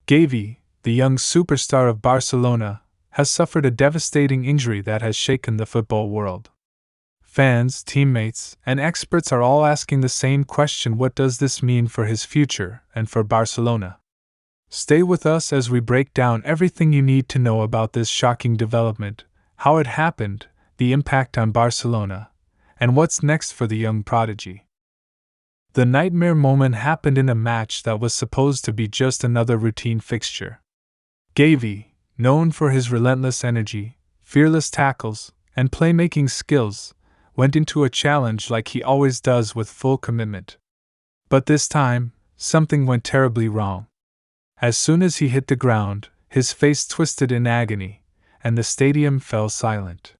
Gavi, the young superstar of Barcelona, has suffered a devastating injury that has shaken the football world. Fans, teammates, and experts are all asking the same question: what does this mean for his future and for Barcelona? Stay with us as we break down everything you need to know about this shocking development, how it happened, the impact on Barcelona, and what's next for the young prodigy. The nightmare moment happened in a match that was supposed to be just another routine fixture. Gavi, known for his relentless energy, fearless tackles, and playmaking skills, went into a challenge like he always does, with full commitment. But this time, something went terribly wrong. As soon as he hit the ground, his face twisted in agony, and the stadium fell silent.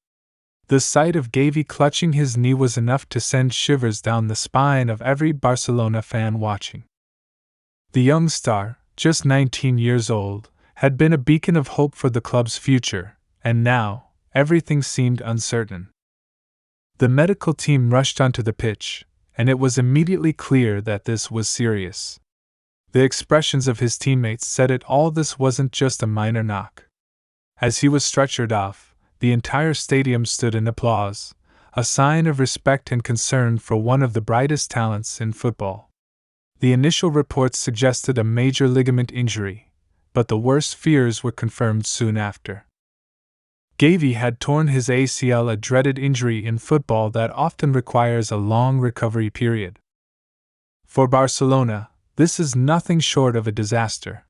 The sight of Gavi clutching his knee was enough to send shivers down the spine of every Barcelona fan watching. The young star, just 19 years old, had been a beacon of hope for the club's future, and now, everything seemed uncertain. The medical team rushed onto the pitch, and it was immediately clear that this was serious. The expressions of his teammates said it all: this wasn't just a minor knock. As he was stretchered off, the entire stadium stood in applause, a sign of respect and concern for one of the brightest talents in football. The initial reports suggested a major ligament injury, but the worst fears were confirmed soon after. Gavi had torn his ACL, a dreaded injury in football that often requires a long recovery period. For Barcelona, this is nothing short of a disaster.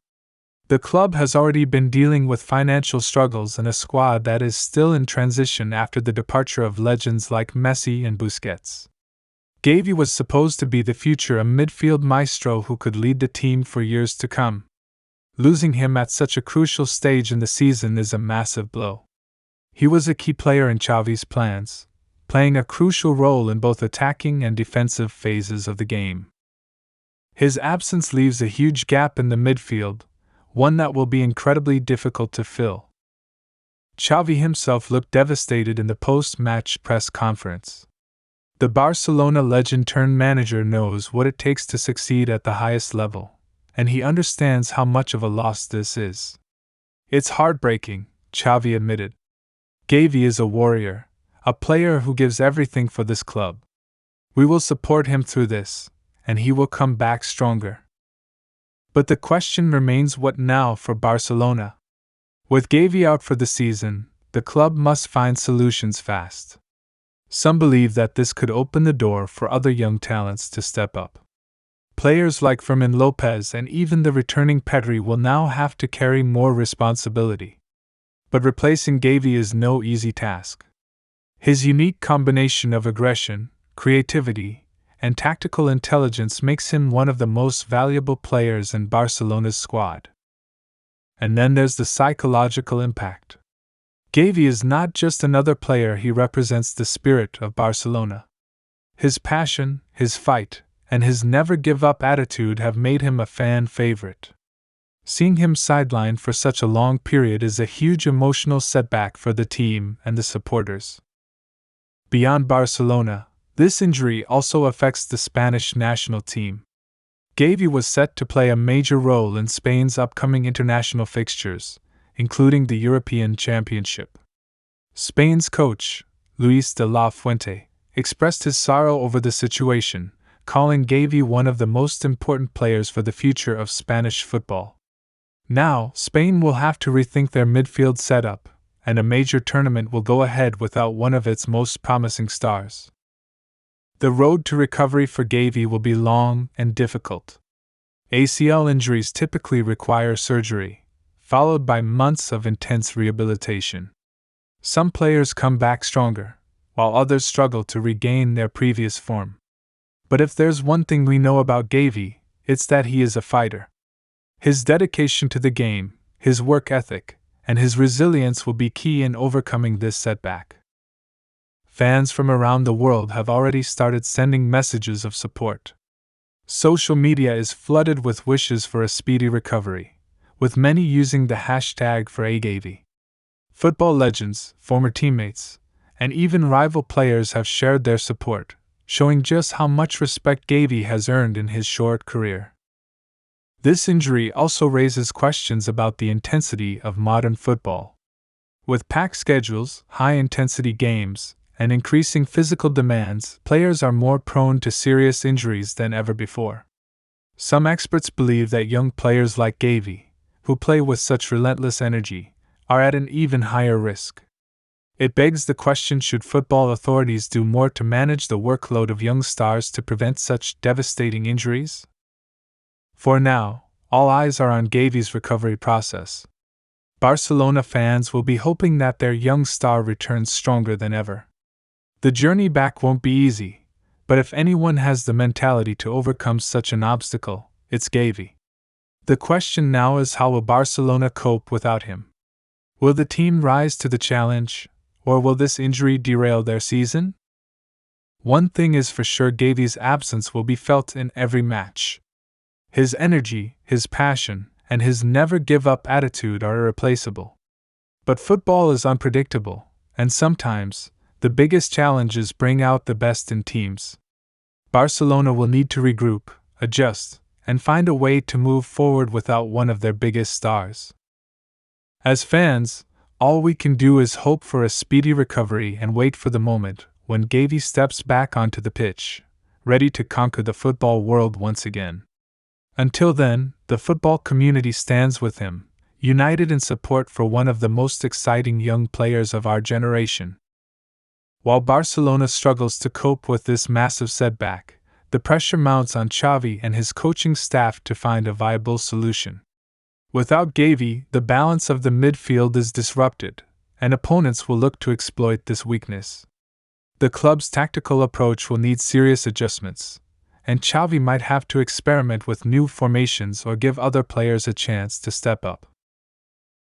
The club has already been dealing with financial struggles and a squad that is still in transition after the departure of legends like Messi and Busquets. Gavi was supposed to be the future, a midfield maestro who could lead the team for years to come. Losing him at such a crucial stage in the season is a massive blow. He was a key player in Xavi's plans, playing a crucial role in both attacking and defensive phases of the game. His absence leaves a huge gap in the midfield, one that will be incredibly difficult to fill. Xavi himself looked devastated in the post-match press conference. The Barcelona legend-turned-manager knows what it takes to succeed at the highest level, and he understands how much of a loss this is. "It's heartbreaking," Xavi admitted. "Gavi is a warrior, a player who gives everything for this club. We will support him through this, and he will come back stronger." But the question remains: what now for Barcelona? With Gavi out for the season, the club must find solutions fast. Some believe that this could open the door for other young talents to step up. Players like Fermin Lopez and even the returning Pedri will now have to carry more responsibility. But replacing Gavi is no easy task. His unique combination of aggression, creativity, and tactical intelligence makes him one of the most valuable players in Barcelona's squad. And then there's the psychological impact. Gavi is not just another player, he represents the spirit of Barcelona. His passion, his fight, and his never-give-up attitude have made him a fan favorite. Seeing him sidelined for such a long period is a huge emotional setback for the team and the supporters. Beyond Barcelona, this injury also affects the Spanish national team. Gavi was set to play a major role in Spain's upcoming international fixtures, including the European Championship. Spain's coach, Luis de la Fuente, expressed his sorrow over the situation, calling Gavi one of the most important players for the future of Spanish football. Now, Spain will have to rethink their midfield setup, and a major tournament will go ahead without one of its most promising stars. The road to recovery for Gavi will be long and difficult. ACL injuries typically require surgery, followed by months of intense rehabilitation. Some players come back stronger, while others struggle to regain their previous form. But if there's one thing we know about Gavi, it's that he is a fighter. His dedication to the game, his work ethic, and his resilience will be key in overcoming this setback. Fans from around the world have already started sending messages of support. Social media is flooded with wishes for a speedy recovery, with many using the hashtag for #Gavi. Football legends, former teammates, and even rival players have shared their support, showing just how much respect Gavi has earned in his short career. This injury also raises questions about the intensity of modern football. With packed schedules, high-intensity games, and increasing physical demands, players are more prone to serious injuries than ever before. Some experts believe that young players like Gavi, who play with such relentless energy, are at an even higher risk. It begs the question, should football authorities do more to manage the workload of young stars to prevent such devastating injuries? For now, all eyes are on Gavi's recovery process. Barcelona fans will be hoping that their young star returns stronger than ever. The journey back won't be easy, but if anyone has the mentality to overcome such an obstacle, it's Gavi. The question now is, how will Barcelona cope without him? Will the team rise to the challenge, or will this injury derail their season? One thing is for sure, Gavi's absence will be felt in every match. His energy, his passion, and his never-give-up attitude are irreplaceable. But football is unpredictable, and sometimes, the biggest challenges bring out the best in teams. Barcelona will need to regroup, adjust, and find a way to move forward without one of their biggest stars. As fans, all we can do is hope for a speedy recovery and wait for the moment when Gavi steps back onto the pitch, ready to conquer the football world once again. Until then, the football community stands with him, united in support for one of the most exciting young players of our generation. While Barcelona struggles to cope with this massive setback, the pressure mounts on Xavi and his coaching staff to find a viable solution. Without Gavi, the balance of the midfield is disrupted, and opponents will look to exploit this weakness. The club's tactical approach will need serious adjustments, and Xavi might have to experiment with new formations or give other players a chance to step up.